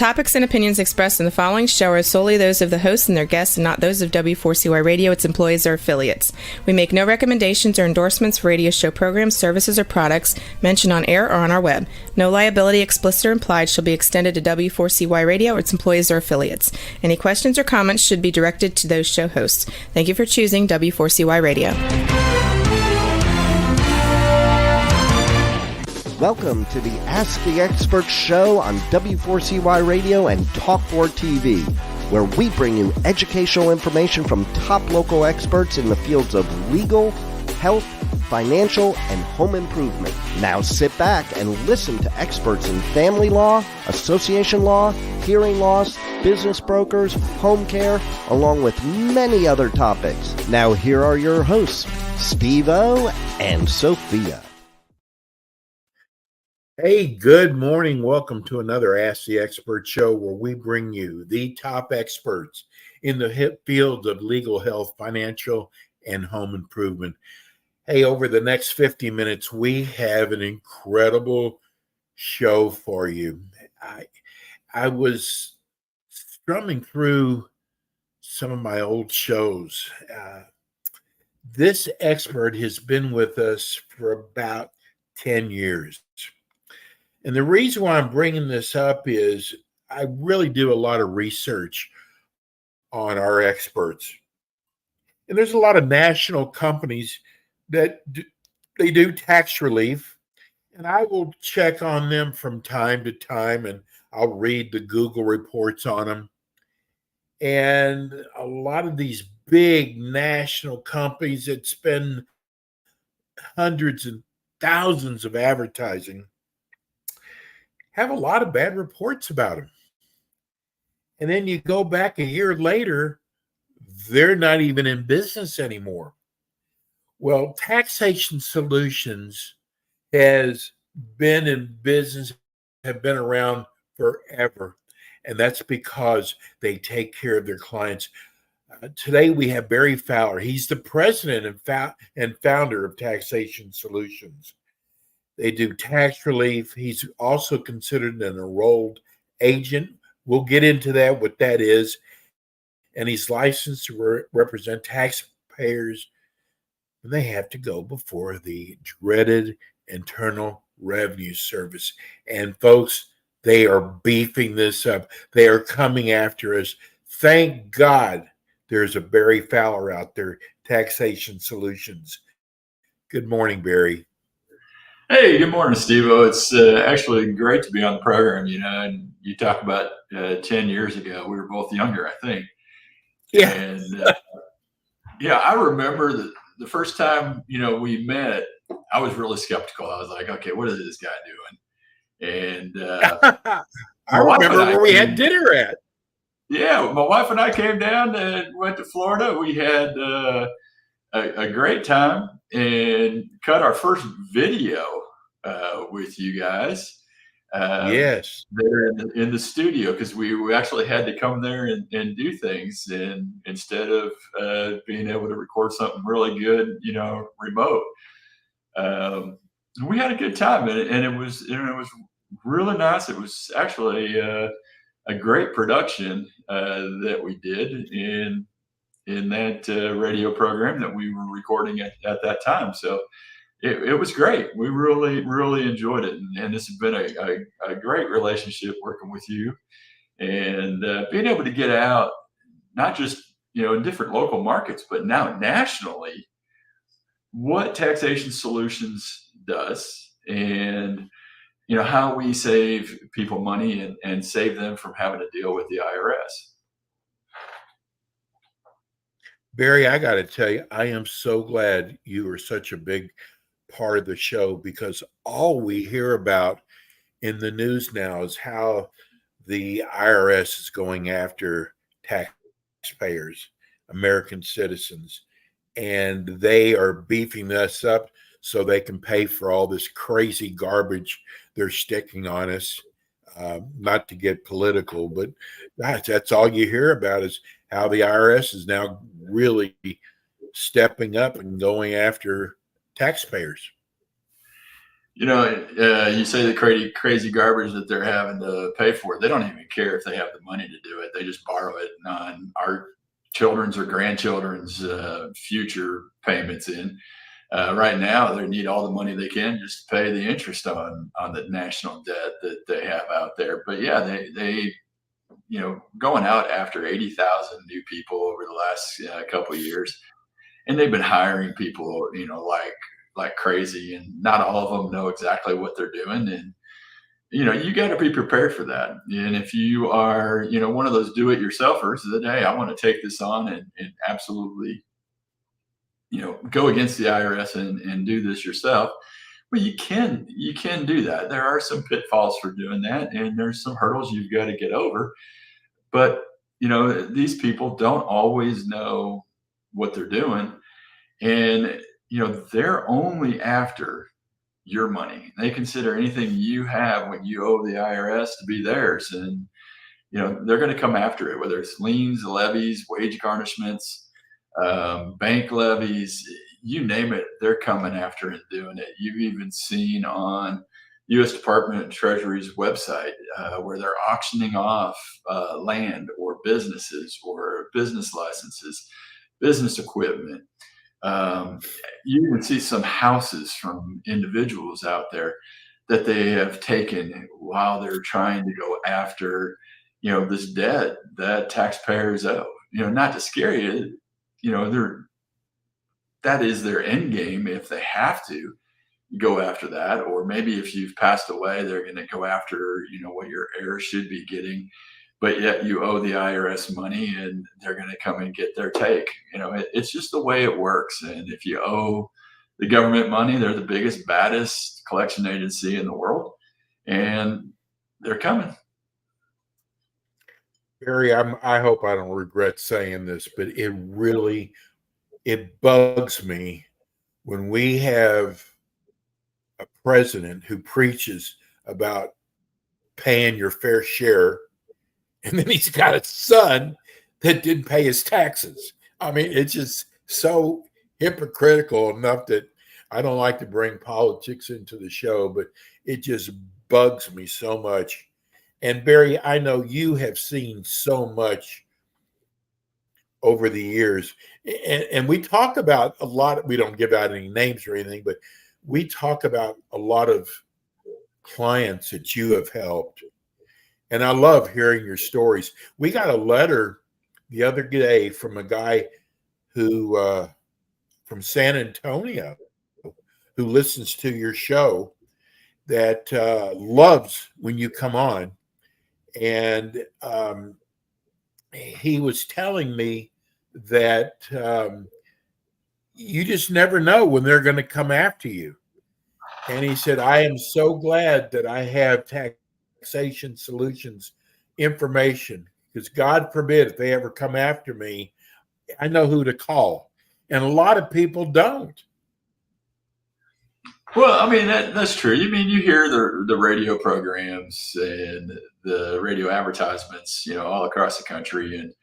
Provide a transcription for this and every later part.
topics and opinions expressed in the following show are solely those of the hosts and their guests and not those of W4CY Radio, its employees, or affiliates. We make no recommendations or endorsements for radio show programs, services, or products mentioned on air or on our web. No liability, explicit or implied, shall be extended to W4CY Radio or its employees or affiliates. Any questions or comments should be directed to those show hosts. Thank you for choosing W4CY Radio. Welcome to the Ask the Expert show on W4CY Radio and Talk4 TV, where we bring you educational information from top local experts in the fields of legal, health, financial, and home improvement. Now sit back and listen to experts in family law, association law, hearing loss, business brokers, home care, along with many other topics. Now here are your hosts, Steve-O and Sophia. Hey, good morning. Welcome to another Ask the Expert show where we bring you the top experts in the fields of legal, health, financial, and home improvement. Hey, over the next 50 minutes, we have an incredible show for you. I was strumming through some of my old shows. This expert has been with us for about 10 years. And the reason why I'm bringing this up is I really do a lot of research on our experts. And there's a lot of national companies that they do tax relief. And I will check on them from time to time, and I'll read the Google reports on them. And a lot of these big national companies that spend hundreds and thousands of advertising have a lot of bad reports about them. And then you go back a year later, they're not even in business anymore. Well, Taxation Solutions has been in business, have been around forever. And that's because they take care of their clients. Today we have Barry Fowler. He's the president and founder of Taxation Solutions. They do tax relief. He's also considered an enrolled agent. We'll get into that, what that is. And he's licensed to represent taxpayers. And they have to go before the dreaded Internal Revenue Service. And folks, they are beefing this up. They are coming after us. Thank God there's a Barry Fowler out there, Taxation Solutions. Good morning, Barry. Hey, good morning, Steve-O. It's actually great to be on the program, and you talk about 10 years ago. We were both younger, I think. Yeah. And I remember the first time, we met, I was really skeptical. I was like, okay, what is this guy doing? And I remember where we had dinner at. Yeah, my wife and I came down and went to Florida. We had a great time and cut our first video with you guys. Yes. There in the studio, because we actually had to come there and do things, and instead of being able to record something really good, remote. We had a good time, and it was really nice. It was actually a great production that we did in that radio program that we were recording at that time. So it was great. We really, really enjoyed it. And this has been a great relationship working with you, and being able to get out, not just, in different local markets, but now nationally, what Taxation Solutions does, and, how we save people money and save them from having to deal with the IRS. Barry, I got to tell you, I am so glad you are such a big part of the show, because all we hear about in the news now is how the IRS is going after taxpayers, American citizens, and they are beefing us up so they can pay for all this crazy garbage they're sticking on us. Not to get political, but that's all you hear about is how the IRS is now really stepping up and going after taxpayers. You say the crazy garbage that they're having to pay for. They don't even care if they have the money to do it. They just borrow it on our children's or grandchildren's future payments in. Right now, they need all the money they can just to pay the interest on the national debt that they have out there. But yeah, they going out after 80,000 new people over the last couple of years, and they've been hiring people, like crazy, and not all of them know exactly what they're doing. And you got to be prepared for that. And if you are, one of those do-it-yourselfers that, hey, I want to take this on and absolutely, go against the IRS and do this yourself. Well, you can do that. There are some pitfalls for doing that, and there's some hurdles you've got to get over. But these people don't always know what they're doing, and they're only after your money. They consider anything you have when you owe the IRS to be theirs, and they're going to come after it, whether it's liens, levies, wage garnishments, bank levies, you name it. They're coming after and doing it. You've even seen on U.S. Department of Treasury's website where they're auctioning off land or businesses or business licenses, business equipment. You can see some houses from individuals out there that they have taken while they're trying to go after, this debt that taxpayers owe. Not to scare you, that is their end game if they have to go after that. Or maybe if you've passed away, they're going to go after, what your heirs should be getting, but yet you owe the IRS money and they're going to come and get their take. It's just the way it works. And if you owe the government money, they're the biggest, baddest collection agency in the world, and they're coming. Barry, I hope I don't regret saying this, but it bugs me when we have a president who preaches about paying your fair share, and then he's got a son that didn't pay his taxes. I mean, it's just so hypocritical enough that I don't like to bring politics into the show, but it just bugs me so much. And Barry, I know you have seen so much over the years, and we talk about a lot. We don't give out any names or anything, but we talk about a lot of clients that you have helped. And I love hearing your stories. We got a letter the other day from a guy who from San Antonio who listens to your show that loves when you come on. And he was telling me that you just never know when they're going to come after you. And he said, I am so glad that I have Taxation Solutions information, because God forbid if they ever come after me, I know who to call. And a lot of people don't. Well, I mean, that's true. You hear the radio programs and the radio advertisements, all across the country. And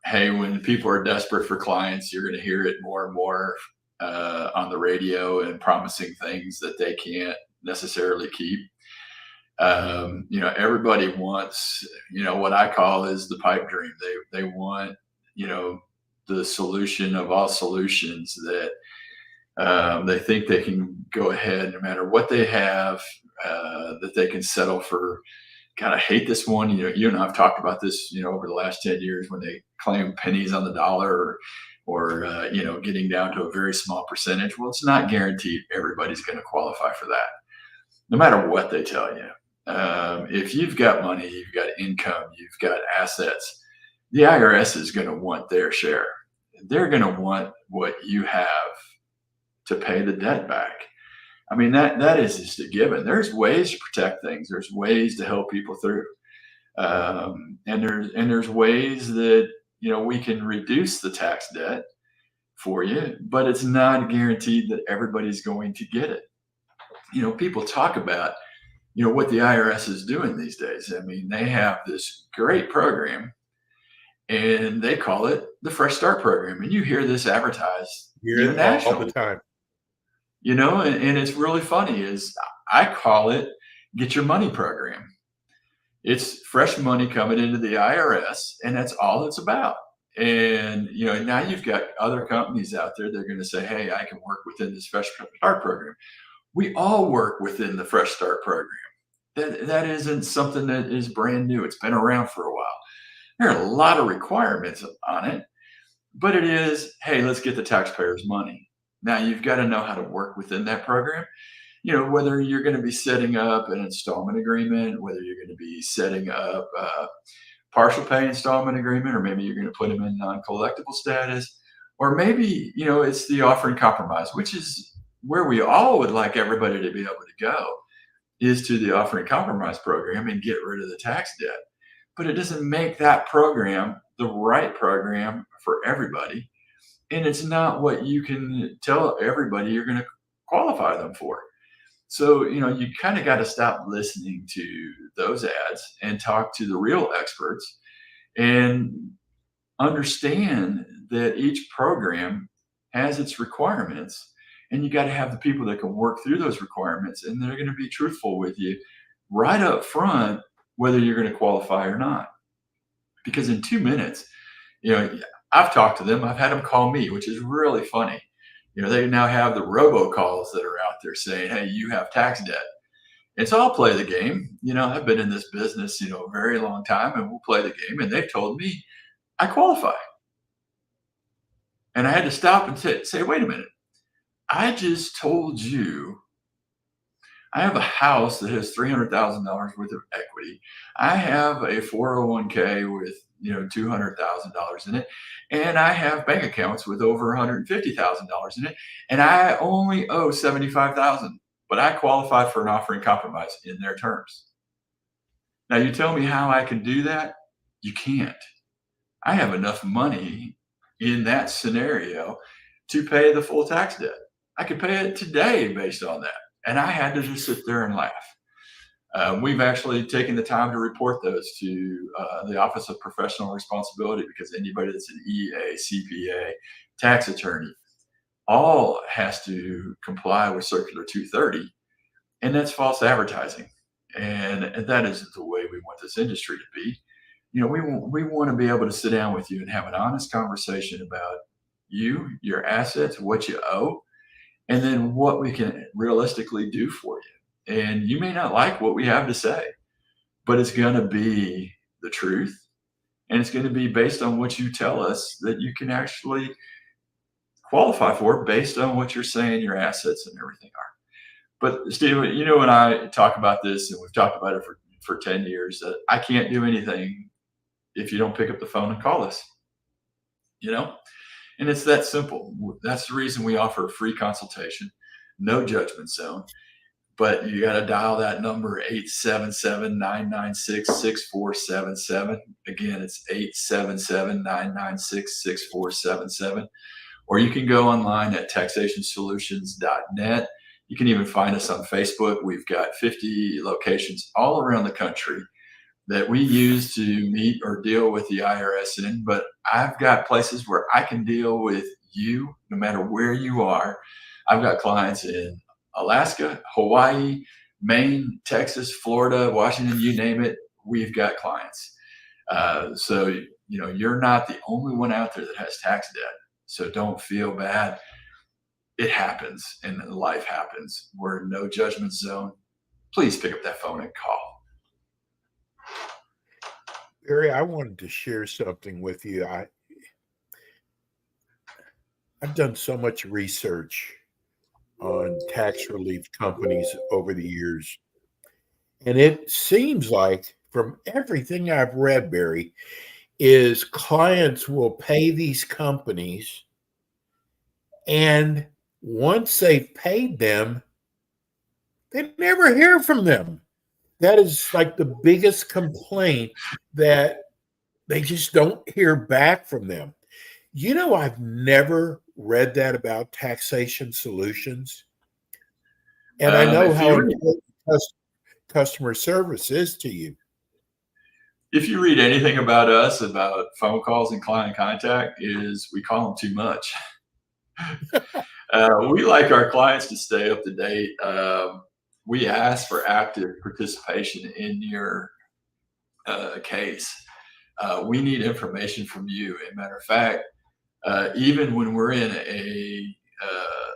hey, when people are desperate for clients, you're going to hear it more and more on the radio, and promising things that they can't necessarily keep. Everybody wants, what I call is the pipe dream. They want, the solution of all solutions that they think they can go ahead no matter what they have, that they can settle for. God, I hate this one. You and I have talked about this, over the last 10 years, when they claim pennies on the dollar or getting down to a very small percentage. Well, it's not guaranteed everybody's going to qualify for that, no matter what they tell you. If you've got money, you've got income, you've got assets, the IRS is going to want their share. They're going to want what you have to pay the debt back. I mean, that is just a given. There's ways to protect things. There's ways to help people through. And there's ways that, we can reduce the tax debt for you, but it's not guaranteed that everybody's going to get it. People talk about, what the IRS is doing these days. I mean, they have this great program and they call it the Fresh Start program. And you hear this advertised all the time. and it's really funny is I call it get your money program. It's fresh money coming into the IRS, and that's all it's about. And now you've got other companies out there. They're going to say, "Hey, I can work within this Fresh Start program." We all work within the Fresh Start program. That isn't something that is brand new. It's been around for a while. There are a lot of requirements on it, but it is, hey, let's get the taxpayers' money. Now you've got to know how to work within that program. Whether you're going to be setting up an installment agreement, whether you're going to be setting up a partial pay installment agreement, or maybe you're going to put them in non-collectible status, or maybe, it's the offering compromise, which is where we all would like everybody to be able to go, is to the offering compromise program and get rid of the tax debt. But it doesn't make that program the right program for everybody. And it's not what you can tell everybody you're going to qualify them for. So, you kind of got to stop listening to those ads and talk to the real experts and understand that each program has its requirements, and you got to have the people that can work through those requirements, and they're going to be truthful with you right up front, whether you're going to qualify or not. Because in 2 minutes, I've talked to them, I've had them call me, which is really funny. They now have the robocalls that are out there saying, "Hey, you have tax debt." And so I'll play the game. I've been in this business, a very long time, and we'll play the game. And they've told me I qualify. And I had to stop and say, wait a minute. I just told you I have a house that has $300,000 worth of equity. I have a 401k with $200,000 in it, and I have bank accounts with over $150,000 in it, and I only owe $75,000, but I qualify for an offering compromise in their terms. Now you tell me how I can do that? You can't. I have enough money in that scenario to pay the full tax debt. I could pay it today based on that. And I had to just sit there and laugh. We've actually taken the time to report those to the Office of Professional Responsibility, because anybody that's an EA, CPA, tax attorney, all has to comply with Circular 230. And that's false advertising. And that isn't the way we want this industry to be. We want to be able to sit down with you and have an honest conversation about you, your assets, what you owe, and then what we can realistically do for you. And you may not like what we have to say, but it's going to be the truth. And it's going to be based on what you tell us that you can actually qualify for based on what you're saying your assets and everything are. But Steve, when I talk about this, and we've talked about it for 10 years, that I can't do anything if you don't pick up the phone and call us, and it's that simple. That's the reason we offer a free consultation, no judgment zone, but you got to dial that number 877-996-6477. Again, it's 877-996-6477, or you can go online at taxationsolutions.net. You can even find us on Facebook. We've got 50 locations all around the country that we use to meet or deal with the IRS in, but I've got places where I can deal with you no matter where you are. I've got clients in Alaska, Hawaii, Maine, Texas, Florida, Washington, you name it, we've got clients. So, you're not the only one out there that has tax debt. So don't feel bad. It happens, and life happens. We're in no judgment zone. Please pick up that phone and call. Barry, I wanted to share something with you. I've done so much research on tax relief companies over the years, and it seems like from everything I've read, Barry, is clients will pay these companies, and once they've paid them, they never hear from them. That is like the biggest complaint, that they just don't hear back from them. I've never read that about Taxation Solutions. And I know how important customer service is to you. If you read anything about us, about phone calls and client contact, is we call them too much. We like our clients to stay up to date. We ask for active participation in your case. We need information from you. As a matter of fact, even when we're in a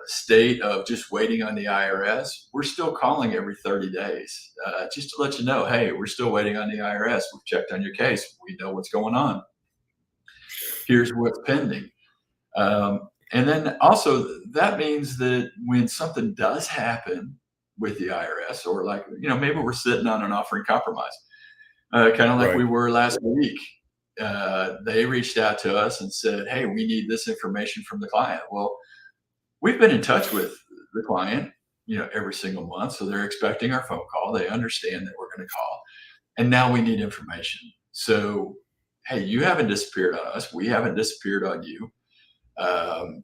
state of just waiting on the IRS, we're still calling every 30 days just to let you know, hey, we're still waiting on the IRS. We've checked on your case. We know what's going on. Here's what's pending. And then also that means that when something does happen with the IRS, or like, maybe we're sitting on an offering compromise, kind of like Right. we were last week. They reached out to us and said, hey, we need this information from the client. Well, we've been in touch with the client, every single month. So they're expecting our phone call. They understand that we're going to call. And now we need information. So, hey, you haven't disappeared on us. We haven't disappeared on you.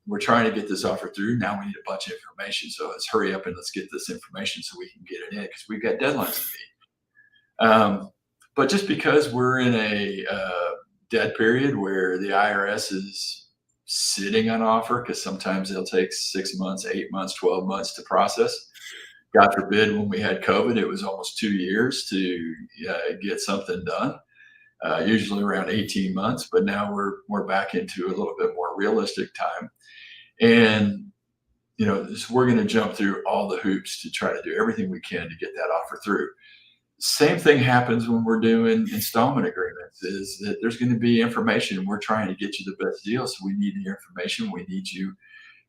We're trying to get this offer through. Now we need a bunch of information. So let's hurry up and let's get this information so we can get it in, because we've got deadlines to meet. But just because we're in a dead period where the IRS is sitting on offer, because sometimes they'll take 6 months, 8 months, 12 months to process. God forbid, when we had COVID, it was almost 2 years to get something done. Usually around 18 months, but now we're back into a little bit more realistic time. And so we're going to jump through all the hoops to try to do everything we can to get that offer through. Same thing happens when we're doing installment agreements, is that there's going to be information. We're trying to get you the best deal. So we need the information. We need you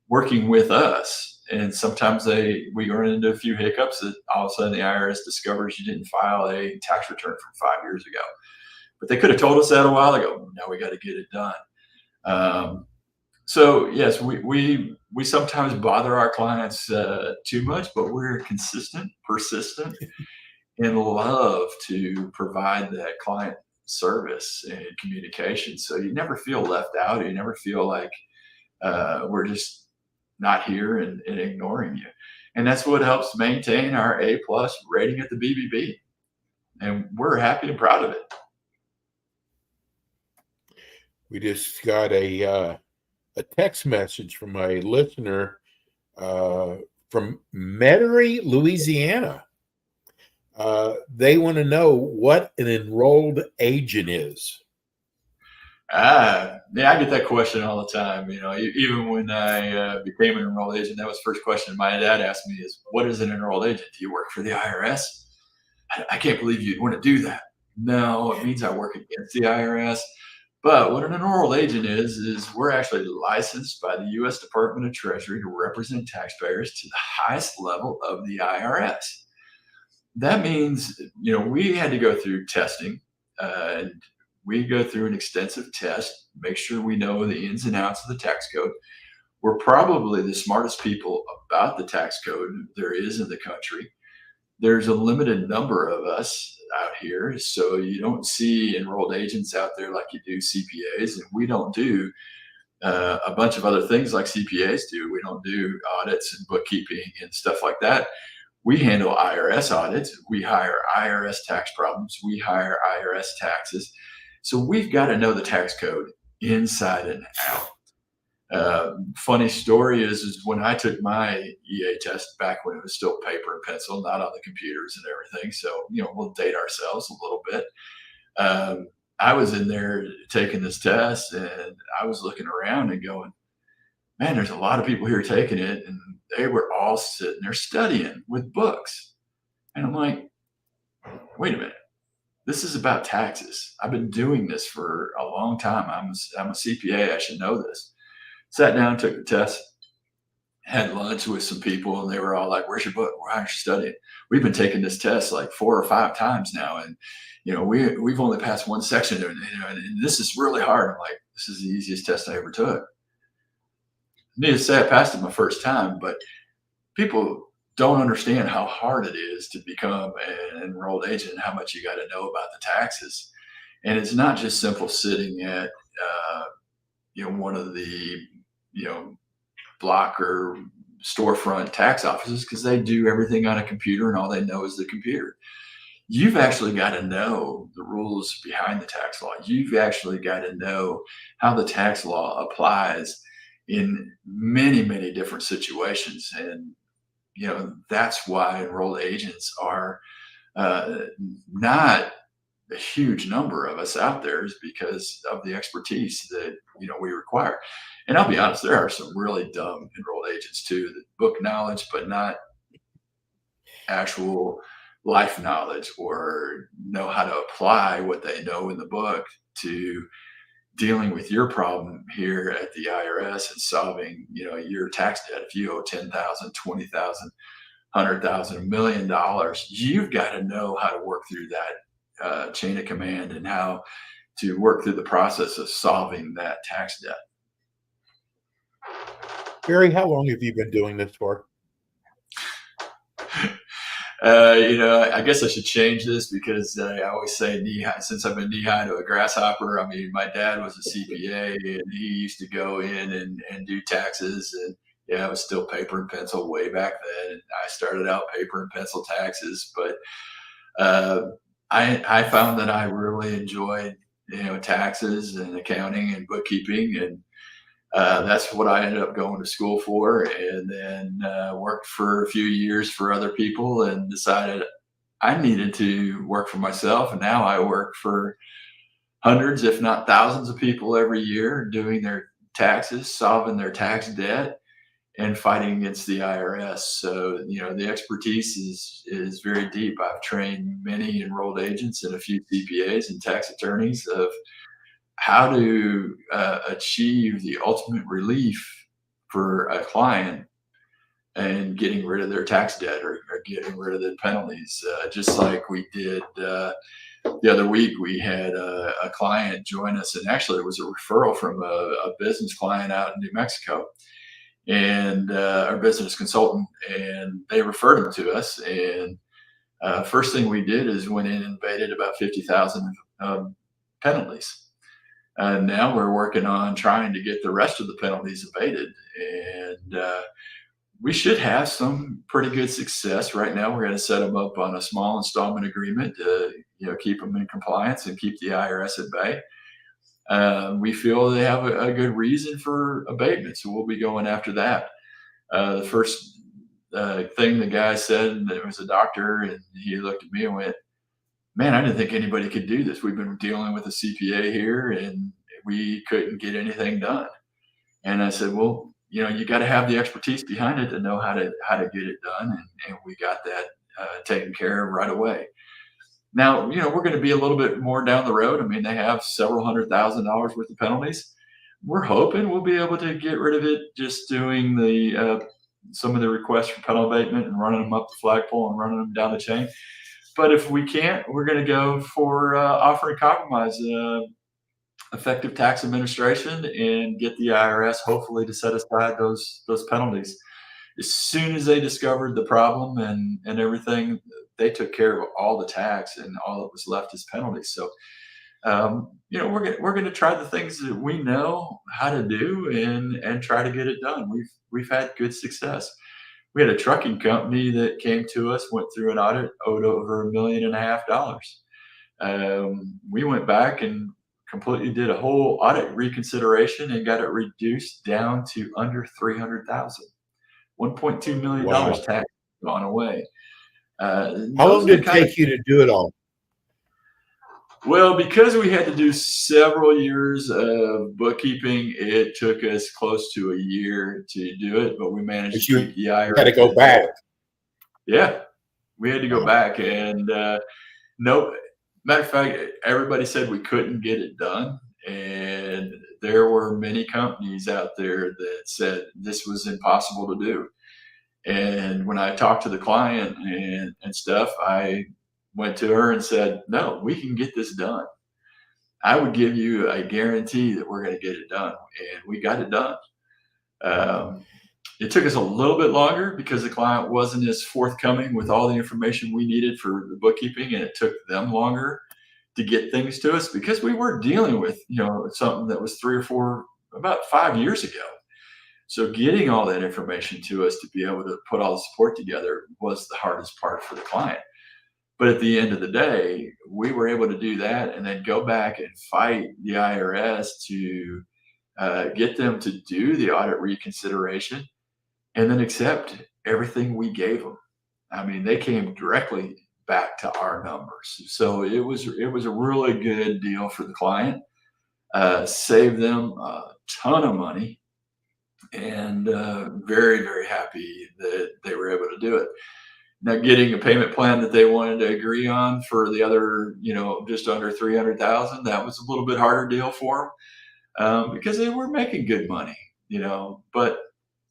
working with us. And sometimes we run into a few hiccups that all of a sudden the IRS discovers you didn't file a tax return from 5 years ago. But they could have told us that a while ago. Now we got to get it done. So yes, we sometimes bother our clients too much, but we're consistent, persistent, and love to provide that client service and communication. So you never feel left out. You never feel like we're just not here and ignoring you. And that's what helps maintain our A+ rating at the BBB. And we're happy and proud of it. We just got a text message from a listener from Metairie, Louisiana. They want to know what an enrolled agent is. Yeah, I get that question all the time. Even when I became an enrolled agent, that was the first question my dad asked me is, what is an enrolled agent? Do you work for the IRS? I can't believe you'd want to do that. No, it means I work against the IRS. But what an enrolled agent is we're actually licensed by the U.S. Department of Treasury to represent taxpayers to the highest level of the IRS. That means, we had to go through testing, and we go through an extensive test, make sure we know the ins and outs of the tax code. We're probably the smartest people about the tax code there is in the country. There's a limited number of us out here, so you don't see enrolled agents out there like you do CPAs, and we don't do a bunch of other things like CPAs do. We don't do audits and bookkeeping and stuff like that. We handle IRS audits. We hire IRS tax problems. We hire IRS taxes. So we've got to know the tax code inside and out. Funny story is when I took my EA test back when it was still paper and pencil, not on the computers and everything. So, we'll date ourselves a little bit. I was in there taking this test, and I was looking around and going, man, there's a lot of people here taking it. And they were all sitting there studying with books. And I'm like, wait a minute. This is about taxes. I've been doing this for a long time. I'm a CPA. I should know this. Sat down, took the test, had lunch with some people, and they were all like, where's your book? Why aren't you studying? We've been taking this test like 4 or 5 times now. And, we've only passed one section, and this is really hard. I'm like, this is the easiest test I ever took. Needless to say, I passed it my first time, but people don't understand how hard it is to become an enrolled agent and how much you got to know about the taxes. And it's not just simple sitting at, one of the, block or storefront tax offices, because they do everything on a computer and all they know is the computer. You've actually got to know the rules behind the tax law. You've actually got to know how the tax law applies in many, many different situations. And, that's why enrolled agents are not a huge number of us out there, is because of the expertise that, we require. And I'll be honest, there are some really dumb enrolled agents too, that book knowledge, but not actual life knowledge, or know how to apply what they know in the book to dealing with your problem here at the IRS and solving, your tax debt. If you owe 10,000, 20,000, 100,000, $1 million, you've got to know how to work through that chain of command, and how to work through the process of solving that tax debt. Barry, how long have you been doing this for? I guess I should change this, because I always say since I've been knee high to a grasshopper. I mean, my dad was a CPA, and he used to go in and do taxes, and it was still paper and pencil way back then. And I started out paper and pencil taxes, but I found that I really enjoyed, taxes and accounting and bookkeeping, and that's what I ended up going to school for. And then worked for a few years for other people, and decided I needed to work for myself. And now I work for hundreds, if not thousands, of people every year, doing their taxes, solving their tax debt, and fighting against the IRS. So, the expertise is very deep. I've trained many enrolled agents and a few CPAs and tax attorneys of how to achieve the ultimate relief for a client, and getting rid of their tax debt, or getting rid of the penalties. Just like we did the other week, we had a client join us, and actually it was a referral from a business client out in New Mexico, and our business consultant, and they referred him to us. And first thing we did is went in and abated about 50,000 penalties. Now we're working on trying to get the rest of the penalties abated, and we should have some pretty good success. Right now, we're going to set them up on a small installment agreement to, keep them in compliance and keep the IRS at bay. We feel they have a good reason for abatement, so we'll be going after that. The first thing the guy said, and it was a doctor, and he looked at me and went, "Man, I didn't think anybody could do this. We've been dealing with a CPA here, and we couldn't get anything done." And I said, "Well, you got to have the expertise behind it to know how to get it done." And we got that taken care of right away. Now, we're going to be a little bit more down the road. I mean, they have several $100,000 worth of penalties. We're hoping we'll be able to get rid of it just doing the some of the requests for penalty abatement and running them up the flagpole and running them down the chain. But if we can't, we're going to go for offering compromise, effective tax administration, and get the IRS hopefully to set aside those penalties. As soon as they discovered the problem and everything, they took care of all the tax, and all that was left is penalties. So, we're going to try the things that we know how to do, and try to get it done. We've had good success. We had a trucking company that came to us, went through an audit, owed over $1.5 million. We went back and completely did a whole audit reconsideration and got it reduced down to under $300,000. $1.2 million tax gone away. How long did it take you to do it all? Well, because we had to do several years of bookkeeping, it took us close to a year to do it, but we managed to keep the IRS. Had to go back. Yeah, we had to go back, and no, matter of fact, everybody said we couldn't get it done, and there were many companies out there that said this was impossible to do. And when I talked to the client and stuff, I went to her and said, "No, we can get this done. I would give you a guarantee that we're going to get it done." And we got it done. It took us a little bit longer because the client wasn't as forthcoming with all the information we needed for the bookkeeping, and it took them longer to get things to us because we were dealing with, something that was about 5 years ago. So getting all that information to us to be able to put all the support together was the hardest part for the client. But at the end of the day, we were able to do that and then go back and fight the IRS to get them to do the audit reconsideration, and then accept everything we gave them. I mean, they came directly back to our numbers. So it was a really good deal for the client, saved them a ton of money, and very, very happy that they were able to do it. Now, getting a payment plan that they wanted to agree on for the other, just under 300,000, that was a little bit harder deal for them, because they were making good money, but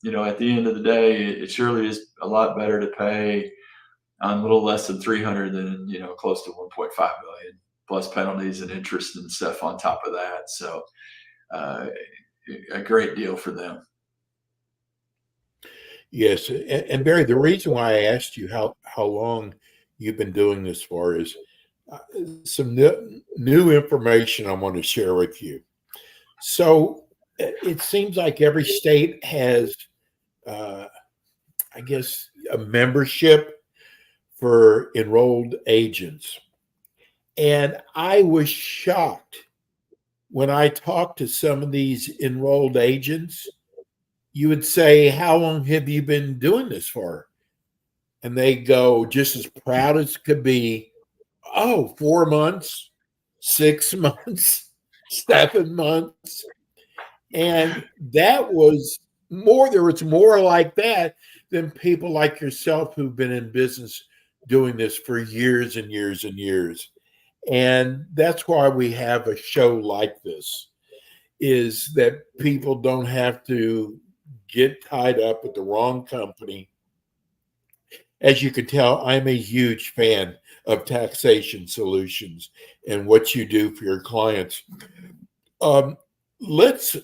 at the end of the day, it surely is a lot better to pay on a little less than 300 than, close to 1.5 million plus penalties and interest and stuff on top of that. So, a great deal for them. Yes, and Barry, the reason why I asked you how long you've been doing this for is some new information I want to share with you. So it seems like every state has, I guess, a membership for enrolled agents, and I was shocked when I talked to some of these enrolled agents. You would say, how long have you been doing this for? And they go, just as proud as could be, oh, 4 months, 6 months, 7 months. And that was more, there was more like that than people like yourself who've been in business doing this for years and years and years. And that's why we have a show like this, is that people don't have to get tied up with the wrong company. As you can tell, I'm a huge fan of taxation solutions and what you do for your clients. Let's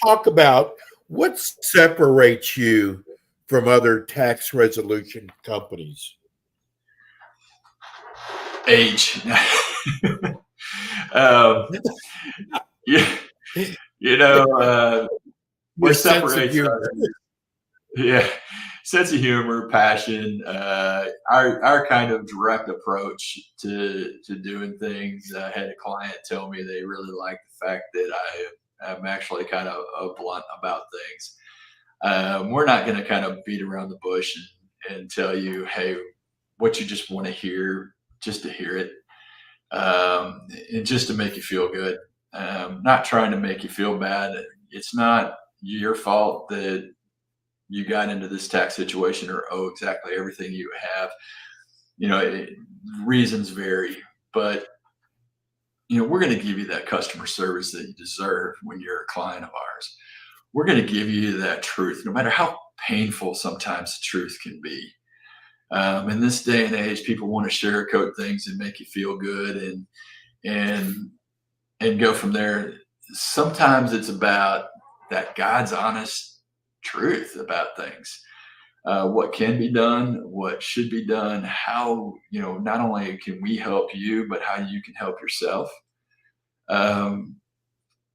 talk about what separates you from other tax resolution companies. Age. Yeah, what separates us, yeah, sense of humor, passion, our kind of direct approach to doing things. I had a client tell me they really like the fact that I'm actually kind of blunt about things. We're not going to kind of beat around the bush and tell you, hey, what you just want to hear, just to hear it, and just to make you feel good. Not trying to make you feel bad. It's not your fault that you got into this tax situation or owe exactly everything you have. Reasons vary, but we're going to give you that customer service that you deserve when you're a client of ours. We're going to give you that truth, no matter how painful sometimes the truth can be. In this day and age, people want to sugarcoat things and make you feel good and go from there. Sometimes it's about that God's honest truth about things, what can be done, what should be done, how, not only can we help you, but how you can help yourself.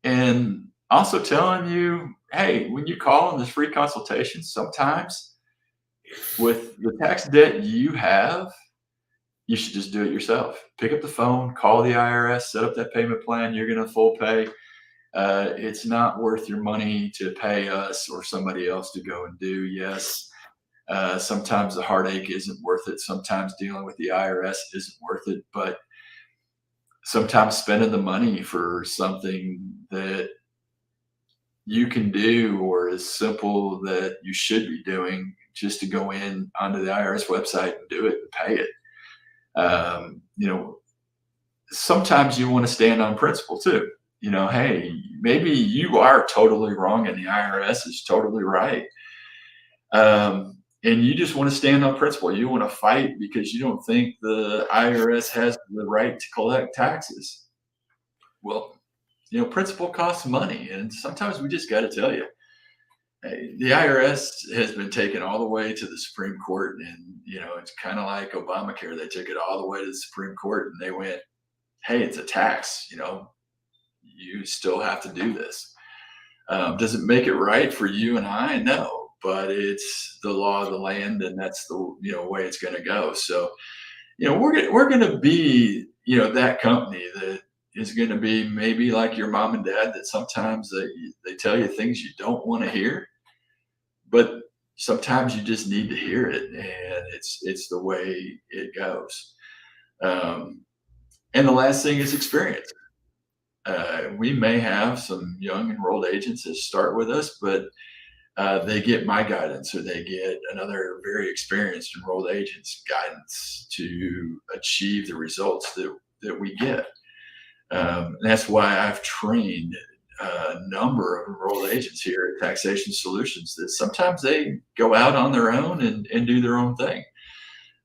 And also telling you, hey, when you call in this free consultation, sometimes with the tax debt you have, you should just do it yourself. Pick up the phone, call the IRS, set up that payment plan. You're going to full pay. It's not worth your money to pay us or somebody else to go and do. Yes, sometimes the heartache isn't worth it. Sometimes dealing with the IRS isn't worth it. But sometimes spending the money for something that you can do or is simple that you should be doing, just to go in onto the IRS website and do it and pay it. Sometimes you want to stand on principle too. Hey, maybe you are totally wrong and the IRS is totally right. And you just want to stand on principle. You want to fight because you don't think the IRS has the right to collect taxes. Well, principle costs money. And sometimes we just got to tell you, hey, the IRS has been taken all the way to the Supreme Court. And, it's kind of like Obamacare. They took it all the way to the Supreme Court and they went, hey, it's a tax. You still have to do this. Does it make it right for you and I? No, but it's the law of the land, and that's the way it's going to go. So, we're going to be that company that is going to be maybe like your mom and dad, that sometimes they tell you things you don't want to hear, but sometimes you just need to hear it, and it's the way it goes. And the last thing is experience. We may have some young enrolled agents that start with us, but they get my guidance, or they get another very experienced enrolled agent's guidance to achieve the results that we get. That's why I've trained a number of enrolled agents here at Taxation Solutions, that sometimes they go out on their own and do their own thing.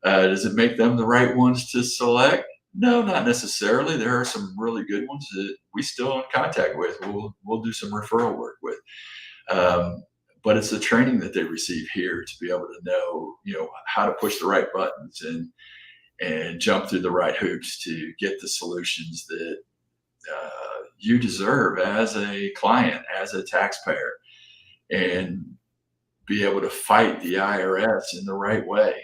Does it make them the right ones to select? No, not necessarily. There are some really good ones that we still in contact with. We'll do some referral work with. But it's the training that they receive here to be able to know, how to push the right buttons and jump through the right hoops to get the solutions that you deserve as a client, as a taxpayer, and be able to fight the IRS in the right way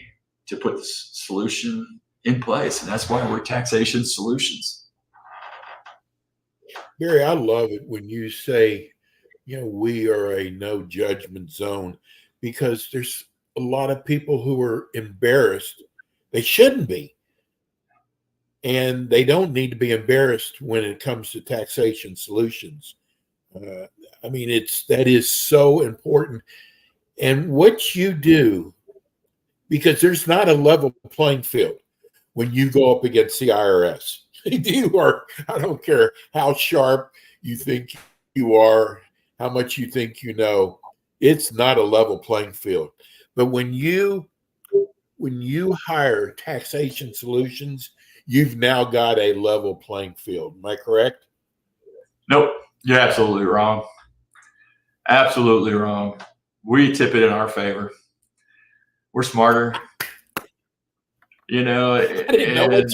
to put the solution in place. And that's why we're Taxation Solutions. Gary, I love it when you say, we are a no judgment zone, because there's a lot of people who are embarrassed. They shouldn't be. And they don't need to be embarrassed when it comes to Taxation Solutions. That is so important. And what you do, because there's not a level playing field when you go up against the IRS. You are, I don't care how sharp you think you are, how much you think you know, it's not a level playing field. But when you hire Taxation Solutions, you've now got a level playing field. Am I correct? Nope. You're absolutely wrong. Absolutely wrong. We tip it in our favor. We're smarter. I didn't know what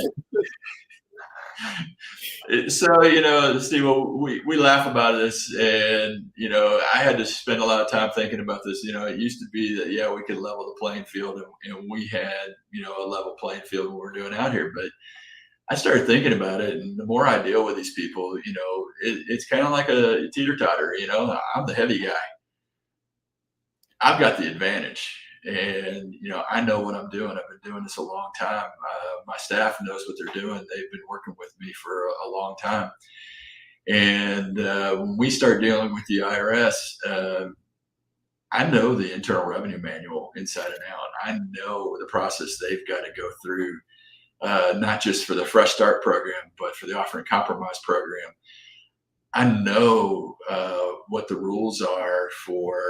So, Steve, we laugh about this, and, I had to spend a lot of time thinking about this. It used to be that, we could level the playing field, and we had, a level playing field when we're doing out here. But I started thinking about it, and the more I deal with these people, it's kind of like a teeter-totter. I'm the heavy guy. I've got the advantage, and I know what I'm doing. I've been doing this a long time. My staff knows what they're doing. They've been working with me for a long time. And when we start dealing with the IRS, I know the Internal Revenue Manual inside and out. I know the process they've got to go through, not just for the Fresh Start program, but for the Offer and Compromise program. I know what the rules are for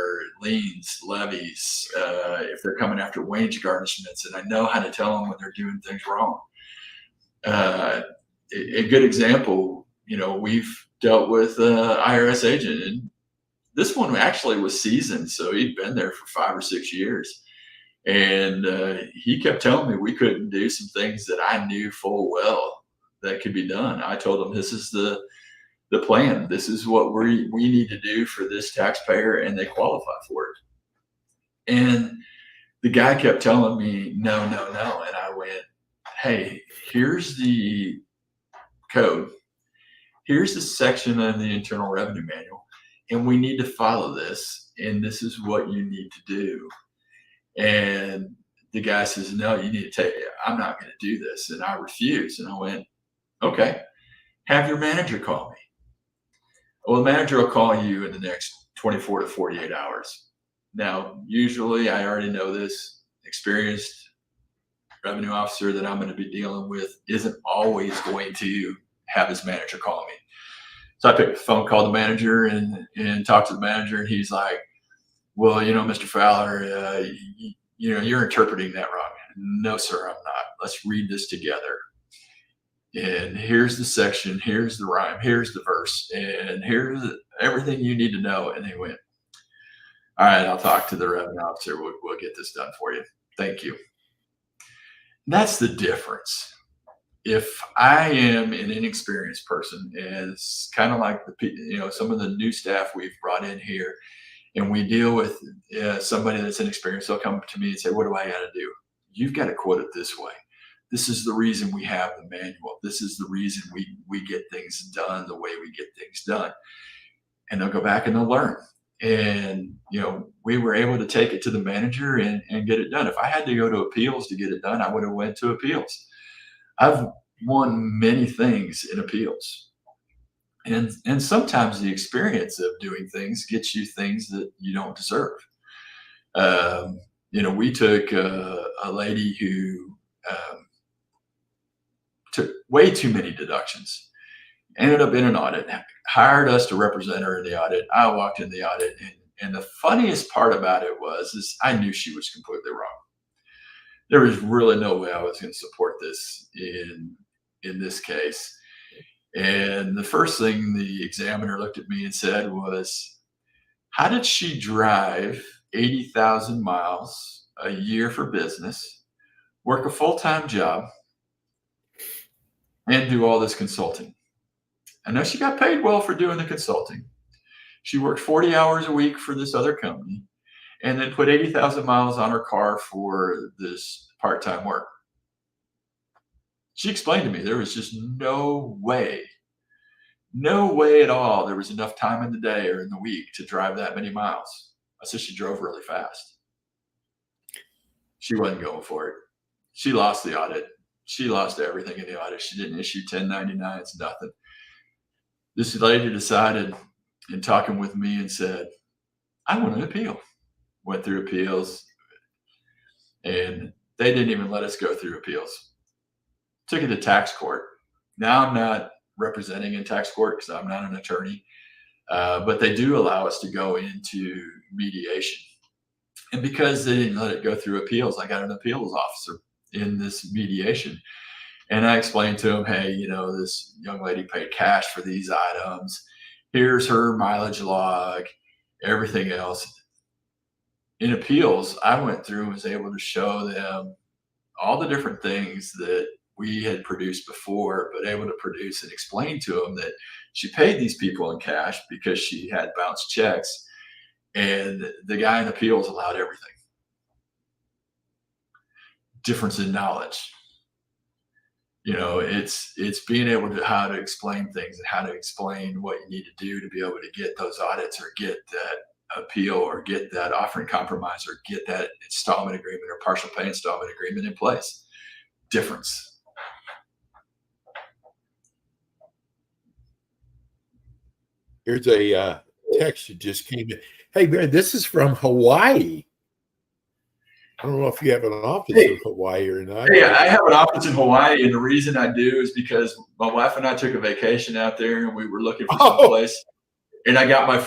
liens, levies, if they're coming after wage garnishments, and I know how to tell them when they're doing things wrong. A good example, we've dealt with an IRS agent, and this one actually was seasoned, so he'd been there for 5 or 6 years. And he kept telling me we couldn't do some things that I knew full well that could be done. I told him, this is the plan. This is what we need to do for this taxpayer, and they qualify for it. And the guy kept telling me, no. And I went, hey, here's the code. Here's the section of the Internal Revenue Manual, and we need to follow this, and this is what you need to do. And the guy says, no, you need to take it. I'm not going to do this. And I refused. And I went, okay, have your manager call me. Well, the manager will call you in the next 24 to 48 hours. Now, usually I already know this. Experienced revenue officer that I'm going to be dealing with isn't always going to have his manager call me. So I picked the phone, called the manager, and talked to the manager, and he's like, well, Mr. Fowler, you're interpreting that wrong. No, sir, I'm not. Let's read this together. And here's the section, here's the rhyme, here's the verse, and here's everything you need to know. And they went, all right, I'll talk to the revenue officer. We'll get this done for you. Thank you. And that's the difference. If I am an inexperienced person, and it's kind of like some of the new staff we've brought in here, and we deal with somebody that's inexperienced, they'll come to me and say, what do I got to do? You've got to quote it this way. this is the reason we have the manual. This is the reason we get things done the way we get things done. And they'll go back and they'll learn. And, we were able to take it to the manager and get it done. If I had to go to appeals to get it done, I would have went to appeals. I've won many things in appeals. And sometimes the experience of doing things gets you things that you don't deserve. We took a lady who took way too many deductions, ended up in an audit, hired us to represent her in the audit. I walked in the audit, and the funniest part about it is I knew she was completely wrong. There was really no way I was going to support this in this case. And the first thing the examiner looked at me and said was, how did she drive 80,000 miles a year for business, work a full-time job, and do all this consulting? I know she got paid well for doing the consulting. She worked 40 hours a week for this other company and then put 80,000 miles on her car for this part-time work. She explained to me there was just no way at all there was enough time in the day or in the week to drive that many miles. I said she drove really fast. She wasn't going for it. She lost the audit. She lost everything in the audit. She didn't issue 1099s, nothing. This lady decided in talking with me and said, I want an appeal. Went through appeals, and they didn't even let us go through appeals. Took it to tax court. Now I'm not representing in tax court because I'm not an attorney, but they do allow us to go into mediation. And because they didn't let it go through appeals, I got an appeals officer in this mediation. And I explained to him, hey, this young lady paid cash for these items. Here's her mileage log, everything else. In appeals, I went through and was able to show them all the different things that we had produced before, but able to produce and explain to them that she paid these people in cash because she had bounced checks, and the guy in appeals allowed everything. Difference in knowledge. It's being able to how to explain things and how to explain what you need to do to be able to get those audits or get that appeal or get that offering compromise or get that installment agreement or partial pay installment agreement in place. Difference. Here's a text that just came in. Hey, man, this is from Hawaii. I don't know if you have an office in Hawaii or not. Hey, I have an office in Hawaii, and the reason I do is because my wife and I took a vacation out there, and we were looking for some place. And I got my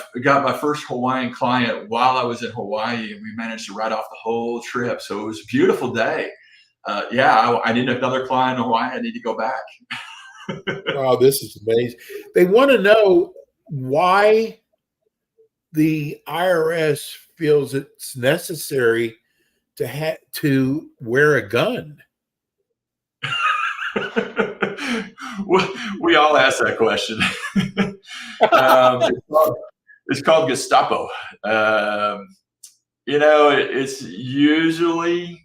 first Hawaiian client while I was in Hawaii, and we managed to write off the whole trip. So it was a beautiful day. I need another client in Hawaii. I need to go back. Wow, this is amazing. They want to know why the IRS feels it's necessary to wear a gun. We all ask that question. It's called Gestapo. It's usually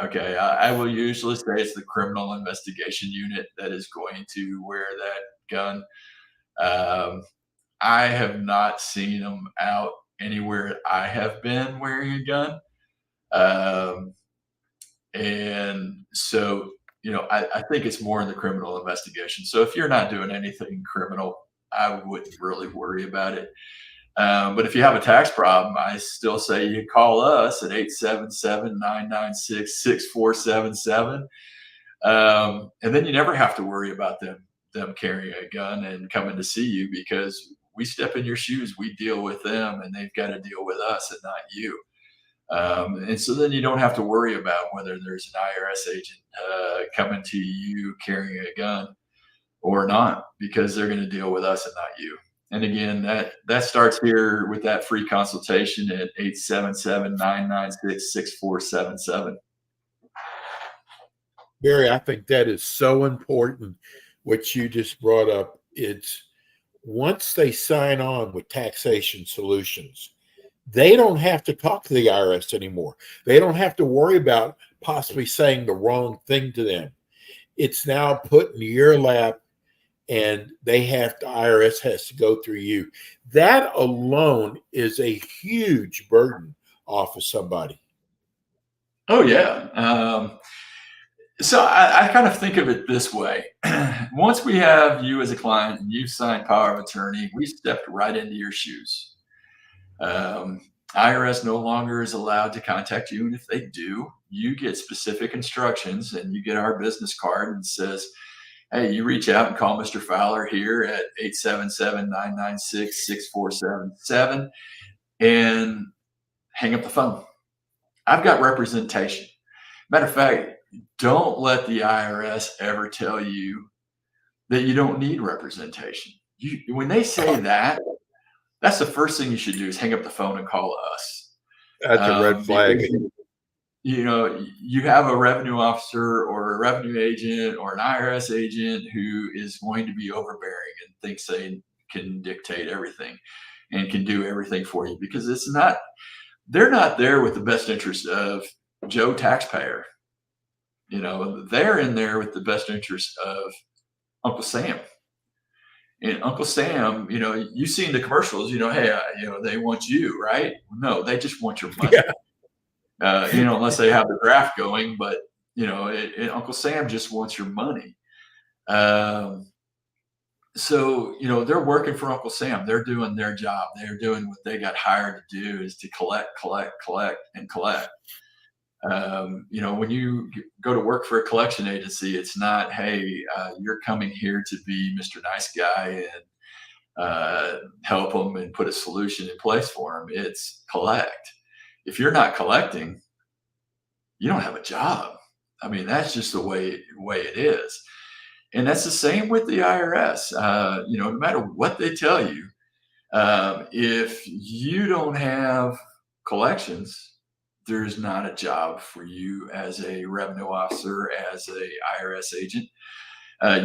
okay. I will usually say it's the criminal investigation unit that is going to wear that gun. I have not seen them out anywhere I have been wearing a gun. And so, I think it's more in the criminal investigation. So if you're not doing anything criminal, I wouldn't really worry about it. But if you have a tax problem, I still say you call us at 877-996-6477. And then you never have to worry about them carrying a gun and coming to see you, because we step in your shoes, we deal with them, and they've got to deal with us and not you. And so then you don't have to worry about whether there's an IRS agent coming to you carrying a gun or not, because they're going to deal with us and not you. And again, that starts here with that free consultation at 877-996-6477. Barry, I think that is so important, what you just brought up. It's once they sign on with Taxation Solutions, they don't have to talk to the IRS anymore. They don't have to worry about possibly saying the wrong thing to them. It's now put into your lap, and IRS has to go through you. That alone is a huge burden off of somebody. Oh yeah. So I kind of think of it this way. Once we have you as a client and you've signed power of attorney, we stepped right into your shoes. Um, IRS no longer is allowed to contact you. And if they do, you get specific instructions and you get our business card and says, hey, you reach out and call Mr. Fowler here at 877-996-6477 and hang up the phone. I've got representation. Matter of fact, don't let the IRS ever tell you that you don't need representation. When they say that, that's the first thing you should do is hang up the phone and call us. That's a red flag. You have a revenue officer or a revenue agent or an IRS agent who is going to be overbearing and thinks they can dictate everything and can do everything for you, because they're not there with the best interest of Joe taxpayer. They're in there with the best interest of Uncle Sam. And Uncle Sam, you've seen the commercials, hey, they want you, right? No, they just want your money. Yeah. Unless they have the draft going, but Uncle Sam just wants your money. So, they're working for Uncle Sam. They're doing their job. They're doing what they got hired to do, is to collect, and collect. When you go to work for a collection agency, it's not, hey, you're coming here to be Mr. Nice Guy and help them and put a solution in place for them. It's collect. If you're not collecting, you don't have a job. I mean, that's just the way it is. And that's the same with the IRS. No matter what they tell you, if you don't have collections, there's not a job for you as a revenue officer, as a IRS agent.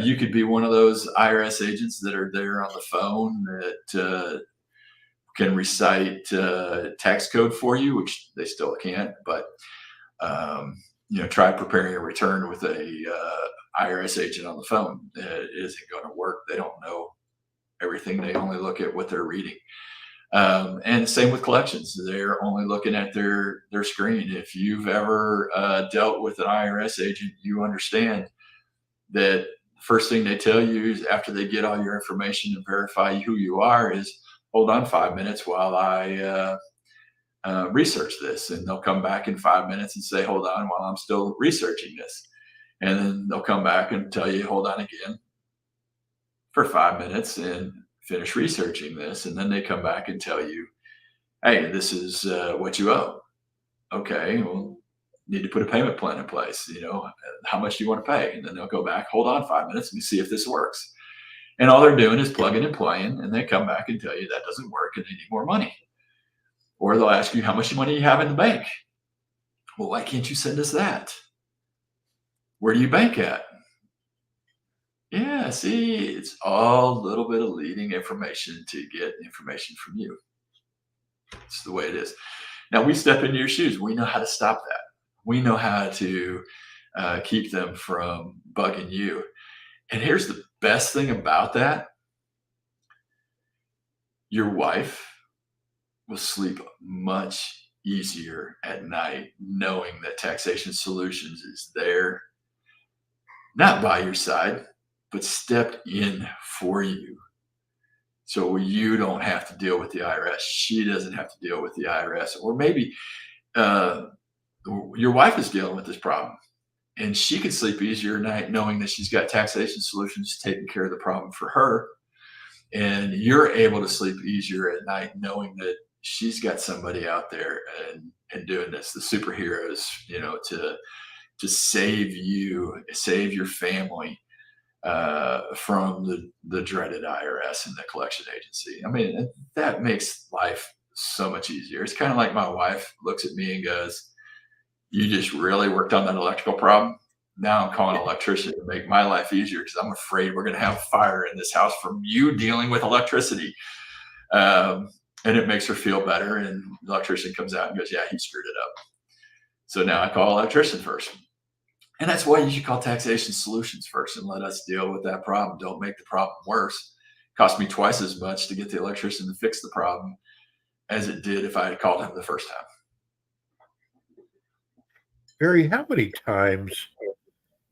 You could be one of those IRS agents that are there on the phone that can recite tax code for you, which they still can't. But try preparing a return with a IRS agent on the phone. It isn't going to work. They don't know everything. They only look at what they're reading. And same with collections. They're only looking at their screen. If you've ever dealt with an IRS agent, you understand that the first thing they tell you is, after they get all your information and verify who you are, is hold on 5 minutes while I research this. And they'll come back in 5 minutes and say, hold on while I'm still researching this. And then they'll come back and tell you, hold on again for 5 minutes and finish researching this. And then they come back and tell you, hey, this is what you owe. Okay, well, need to put a payment plan in place. How much do you want to pay? And then they'll go back, hold on 5 minutes, and see if this works. And all they're doing is plugging and playing, and they come back and tell you that doesn't work and they need more money. Or they'll ask you, how much money you have in the bank? Well, why can't you send us that? Where do you bank at? Yeah, see, it's all a little bit of leading information to get information from you. It's the way it is. Now, we step into your shoes. We know how to stop that. We know how to keep them from bugging you. And here's the best thing about that. Your wife will sleep much easier at night knowing that Taxation Solutions is there, not by your side, but stepped in for you. So you don't have to deal with the IRS. She doesn't have to deal with the IRS. Or maybe your wife is dealing with this problem, and she can sleep easier at night knowing that she's got Taxation Solutions taking care of the problem for her. And you're able to sleep easier at night knowing that she's got somebody out there and doing this, the superheroes, to save you, save your family from the dreaded IRS and the collection agency. I mean, that makes life so much easier. It's kind of like my wife looks at me and goes, you just really worked on that electrical problem. Now I'm calling an electrician to make my life easier because I'm afraid we're going to have a fire in this house from you dealing with electricity. And it makes her feel better. And the electrician comes out and goes, yeah, he screwed it up. So now I call an electrician first. And that's why you should call Taxation Solutions first and let us deal with that problem. Don't make the problem worse. It cost me twice as much to get the electrician to fix the problem as it did if I had called him the first time. Barry, how many times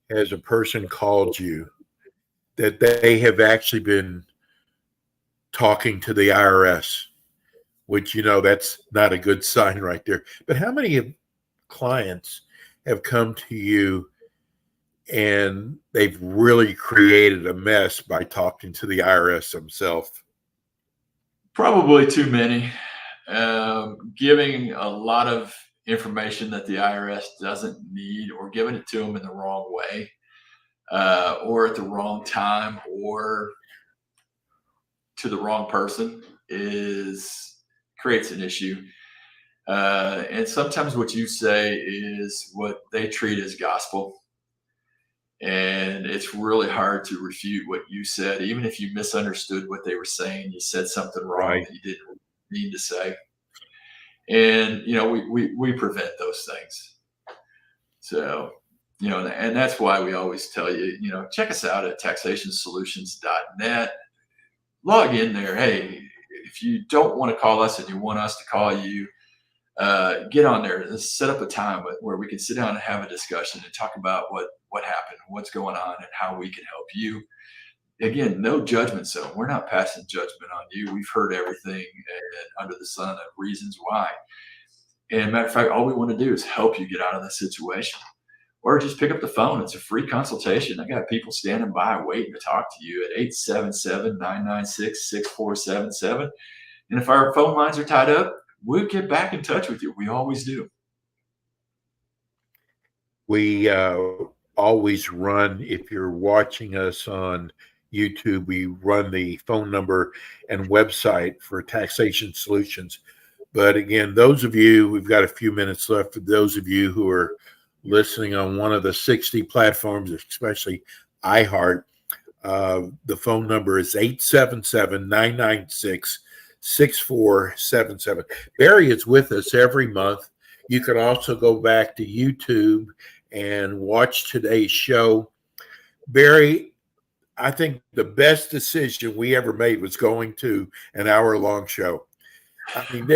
has a person called you that they have actually been talking to the IRS, which, that's not a good sign right there. But how many clients have come to you and they've really created a mess by talking to the IRS themselves? Probably too many. Giving a lot of information that the IRS doesn't need, or giving it to them in the wrong way, or at the wrong time, or to the wrong person creates an issue. And sometimes what you say is what they treat as gospel. And it's really hard to refute what you said, even if you misunderstood what they were saying. You said something wrong Right. that you didn't mean to say. And, we prevent those things. So, and that's why we always tell you, check us out at taxationsolutions.net. Log in there. Hey, if you don't want to call us and you want us to call you, get on there. Let's set up a time where we can sit down and have a discussion and talk about what happened, what's going on, and how we can help you. Again, no judgment zone. We're not passing judgment on you. We've heard everything under the sun of reasons why. And matter of fact, all we want to do is help you get out of the situation. Or just pick up the phone. It's a free consultation. I got people standing by waiting to talk to you at 877-996-6477. And if our phone lines are tied up, we'll get back in touch with you. We always do. We always run, if you're watching us on YouTube, we run the phone number and website for Taxation Solutions. But again, those of you, we've got a few minutes left. For those of you who are listening on one of the 60 platforms, especially iHeart, the phone number is 877-996-6477. Barry is with us every month. You can also go back to YouTube and watch today's show. Barry, I think the best decision we ever made was going to an hour-long show. I mean,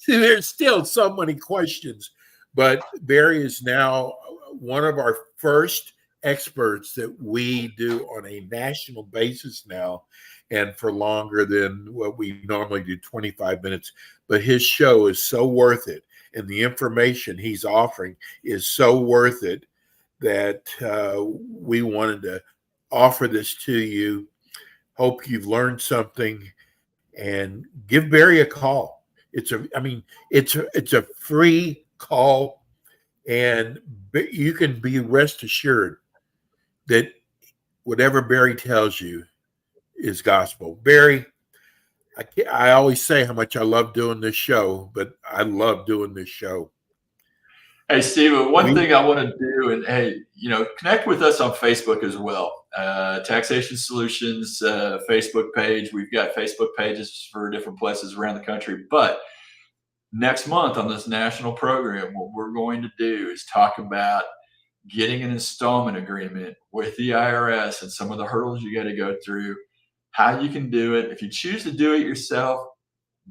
there's still so many questions, but Barry is now one of our first experts that we do on a national basis now, and for longer than what we normally do, 25 minutes. But his show is so worth it, and the information he's offering is so worth it that we wanted to offer this to you. Hope you've learned something, and give Barry a call. It's a free call, and you can be rest assured that whatever Barry tells you is gospel. Barry, I always say how much I love doing this show, but I love doing this show. Hey, Steve, one thing I want to do, and hey, connect with us on Facebook as well. Taxation Solutions Facebook page. We've got Facebook pages for different places around the country. But next month on this national program, what we're going to do is talk about getting an installment agreement with the IRS and some of the hurdles you got to go through, how you can do it. If you choose to do it yourself,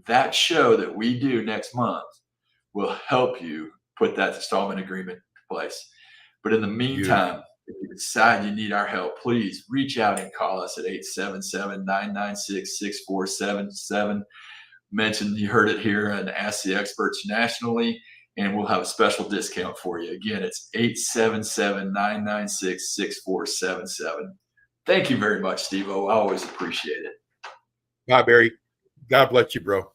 that show that we do next month will help you put that installment agreement in place. But in the meantime, if you decide you need our help, please reach out and call us at 877-996-6477. Mention you heard it here and Ask the Experts nationally, and we'll have a special discount for you. Again, it's 877-996-6477. Thank you very much, Steve-O. I always appreciate it. Bye, Barry. God bless you, bro.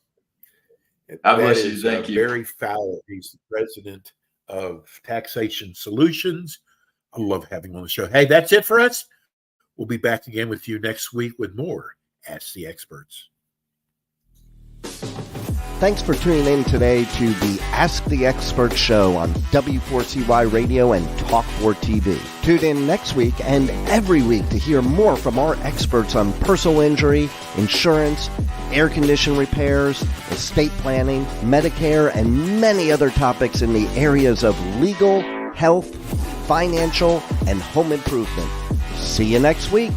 God bless you. Thank you. Barry Fowler. He's the president of Taxation Solutions. I love having him on the show. Hey, that's it for us. We'll be back again with you next week with more Ask the Experts. Thanks for tuning in today to the Ask the Expert show on W4CY Radio and Talk4 TV. Tune in next week and every week to hear more from our experts on personal injury, insurance, air condition repairs, estate planning, Medicare, and many other topics in the areas of legal, health, financial, and home improvement. See you next week.